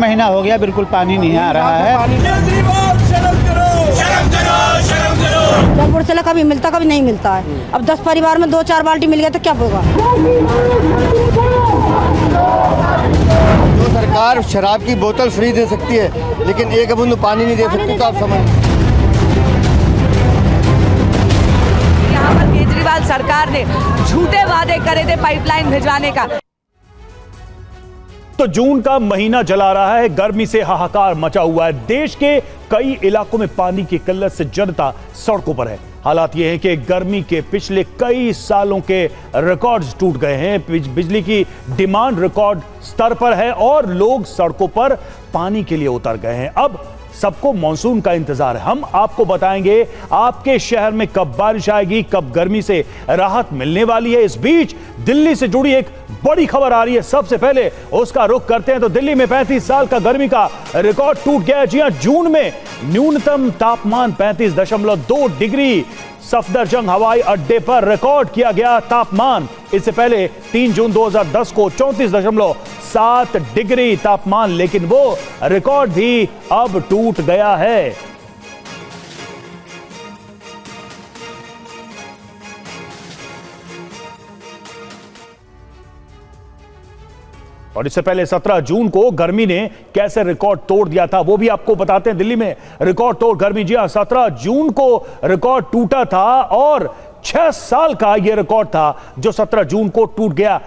महीना हो गया बिल्कुल पानी नहीं आ रहा है। जब से कभी मिलता कभी नहीं मिलता है। अब 10 परिवार में 2-4 बाल्टी मिल गया तो क्या होगा। जो सरकार शराब की बोतल फ्री दे सकती है लेकिन एक बूंद पानी नहीं दे सकती, तो आप समझ। यहाँ पर केजरीवाल सरकार ने झूठे वादे करे थे पाइपलाइन भिजवाने का। तो जून का महीना चला रहा है, गर्मी से हाहाकार मचा हुआ है। देश के कई इलाकों में पानी की किल्लत से जनता सड़कों पर है। हालात ये है कि गर्मी के पिछले कई सालों के रिकॉर्ड्स टूट गए हैं। बिजली की डिमांड रिकॉर्ड स्तर पर है और लोग सड़कों पर पानी के लिए उतर गए हैं। अब सबको मानसून का इंतजार है। हम आपको बताएंगे आपके शहर में कब बारिश आएगी, कब गर्मी से राहत मिलने वाली है। इस बीच दिल्ली से जुड़ी एक बड़ी खबर आ रही है। सबसे पहले उसका रुख करते हैं तो दिल्ली में 35 साल का गर्मी का रिकॉर्ड टूट गया है। जी हां, जून में न्यूनतम तापमान 35.2 डिग्री सफदरजंग हवाई अड्डे पर रिकॉर्ड किया गया तापमान। इससे पहले 3 जून 2010 को 34.7 डिग्री तापमान, लेकिन वो रिकॉर्ड भी अब टूट गया है। और इससे पहले 17 जून को गर्मी ने कैसे रिकॉर्ड तोड़ दिया था वो भी आपको बताते हैं। दिल्ली में रिकॉर्ड तोड़ गर्मी, जी हां, 17 जून को रिकॉर्ड टूटा था और 6 साल का यह रिकॉर्ड था जो 17 जून को टूट गया।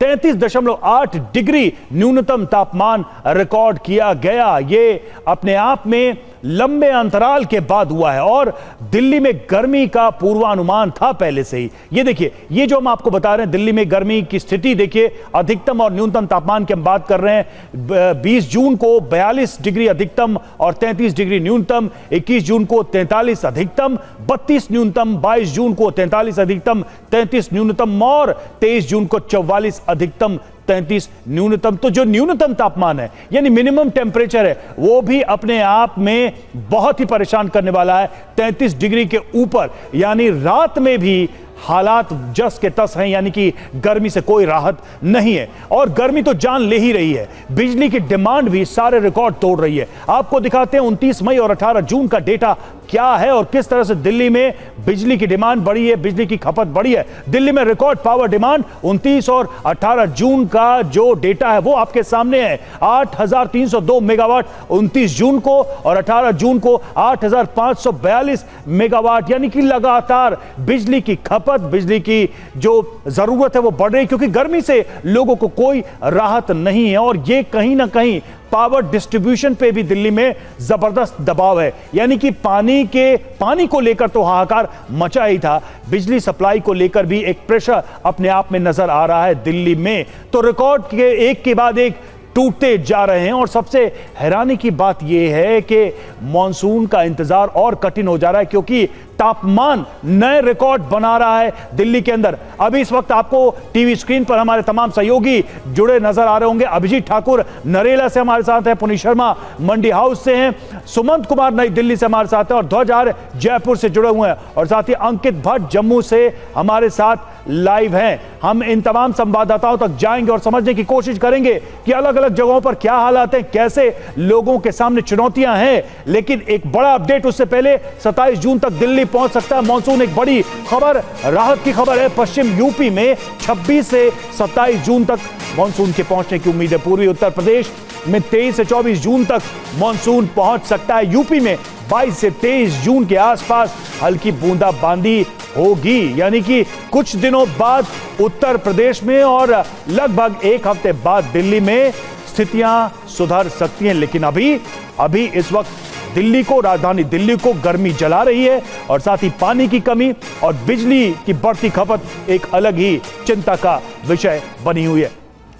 33.8 डिग्री न्यूनतम तापमान रिकॉर्ड किया गया। ये अपने आप में लंबे अंतराल के बाद हुआ है और दिल्ली में गर्मी का पूर्वानुमान था पहले से ही। ये देखिए, ये जो हम आपको बता रहे हैं दिल्ली में गर्मी की स्थिति देखिए, अधिकतम और न्यूनतम तापमान की हम बात कर रहे हैं। 20 जून को 42 डिग्री अधिकतम और 33 डिग्री न्यूनतम, 21 जून को 43 अधिकतम, 32 न्यूनतम, 22 जून को 43 अधिकतम, 33 न्यूनतम और 23 जून को 44 अधिकतम, 33 न्यूनतम। तो जो न्यूनतम तापमान है यानी मिनिमम टेम्परेचर है वो भी अपने आप में बहुत ही परेशान करने वाला है। 33 डिग्री के ऊपर यानी रात में भी हालात जस के तस हैं, यानी कि गर्मी से कोई राहत नहीं है और गर्मी तो जान ले ही रही है। बिजली की डिमांड भी सारे रिकॉर्ड तोड़ रही है। आपको दिखाते हैं 29 मई और 18 जून का डेटा क्या है और किस तरह से दिल्ली में बिजली की डिमांड बढ़ी है, बिजली की खपत बढ़ी है। दिल्ली में रिकॉर्ड पावर डिमांड 29 और 18 जून का जो डेटा है वो आपके सामने है। 8,302 मेगावाट 29 जून को और 18 जून को 8,542 मेगावाट, यानी कि लगातार बिजली की खपत, बिजली की जो जरूरत है वो बढ़ रही है क्योंकि गर्मी से लोगों को कोई राहत नहीं है और ये कहीं ना कहीं पावर डिस्ट्रीब्यूशन पे भी दिल्ली में जबरदस्त दबाव है। यानी कि पानी को लेकर तो हाहाकार मचा ही था, बिजली सप्लाई को लेकर भी एक प्रेशर अपने आप में नजर आ रहा है दिल्ली में। तो रिकॉर्ड के एक के बाद एक टूटते जा रहे हैं और सबसे हैरानी की बात यह है कि मॉनसून का इंतजार और कठिन हो जा रहा है क्योंकि तापमान नए रिकॉर्ड बना रहा है दिल्ली के अंदर। अभी इस वक्त आपको टीवी स्क्रीन पर हमारे तमाम सहयोगी जुड़े नजर आ रहे होंगे। अभिजीत ठाकुर नरेला से हमारे साथ हैं, पुनीत शर्मा मंडी हाउस से हैं, सुमंत कुमार नई दिल्ली से हमारे साथ हैं और ध्वज आर्य जयपुर से जुड़े हुए हैं और साथ ही अंकित भट्ट जम्मू से हमारे साथ लाइव हैं। हम इन तमाम संवाददाताओं तक जाएंगे और समझने की कोशिश करेंगे कि अलग अलग जगहों पर क्या हालात हैं, कैसे लोगों के सामने चुनौतियां हैं। लेकिन एक बड़ा अपडेट उससे पहले 27 जून तक दिल्ली पहुंच सकता है मॉनसून। एक बड़ी खबर, राहत की खबर है। पश्चिम यूपी में 26 से 27 जून तक मॉनसून के पहुंचने की उम्मीद है। पूर्वी उत्तर प्रदेश में 23 से 24 जून तक मॉनसून पहुंच सकता है। यूपी में 22 से 23 जून के आसपास हल्की बूंदाबांदी होगी, यानी कि कुछ दिनों बाद उत्तर प्रदेश में और लगभग एक हफ्ते बाद दिल्ली में स्थितियां सुधर सकती हैं। लेकिन अभी इस वक्त दिल्ली को, राजधानी दिल्ली को गर्मी जला रही है और साथ ही पानी की कमी और बिजली की बढ़ती खपत एक अलग ही चिंता का विषय बनी हुई है।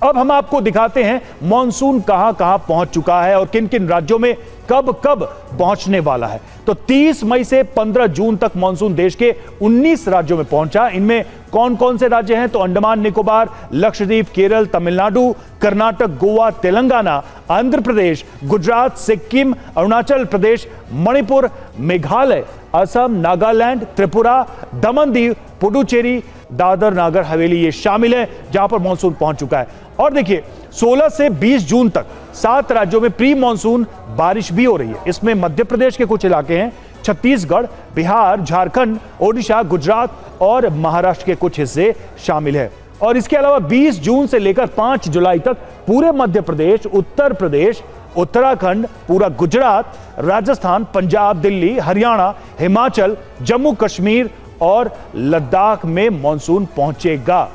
अब हम आपको दिखाते हैं मॉनसून कहां कहां पहुंच चुका है और किन किन राज्यों में कब कब पहुंचने वाला है। तो 30 मई से 15 जून तक मॉनसून देश के 19 राज्यों में पहुंचा। इनमें कौन कौन से राज्य हैं? तो अंडमान निकोबार, लक्षद्वीप, केरल, तमिलनाडु, कर्नाटक, गोवा, तेलंगाना, आंध्र प्रदेश, गुजरात, सिक्किम, अरुणाचल प्रदेश, मणिपुर, मेघालय, असम, नागालैंड, त्रिपुरा, दमन दीव, पुडुचेरी, दादर नागर हवेली ये शामिल है जहां पर मॉनसून पहुंच चुका है। और देखिए, 16 से 20 जून तक 7 राज्यों में प्री मॉनसून बारिश भी हो रही है। इसमें मध्य प्रदेश के कुछ इलाके हैं, छत्तीसगढ़, बिहार, झारखंड, ओडिशा, गुजरात और महाराष्ट्र के कुछ हिस्से शामिल है। और इसके अलावा 20 जून से लेकर 5 जुलाई तक पूरे मध्य प्रदेश, उत्तर प्रदेश, उत्तराखंड, पूरा गुजरात, राजस्थान, पंजाब, दिल्ली, हरियाणा, हिमाचल, जम्मू कश्मीर और लद्दाख में मॉनसून पहुंचेगा।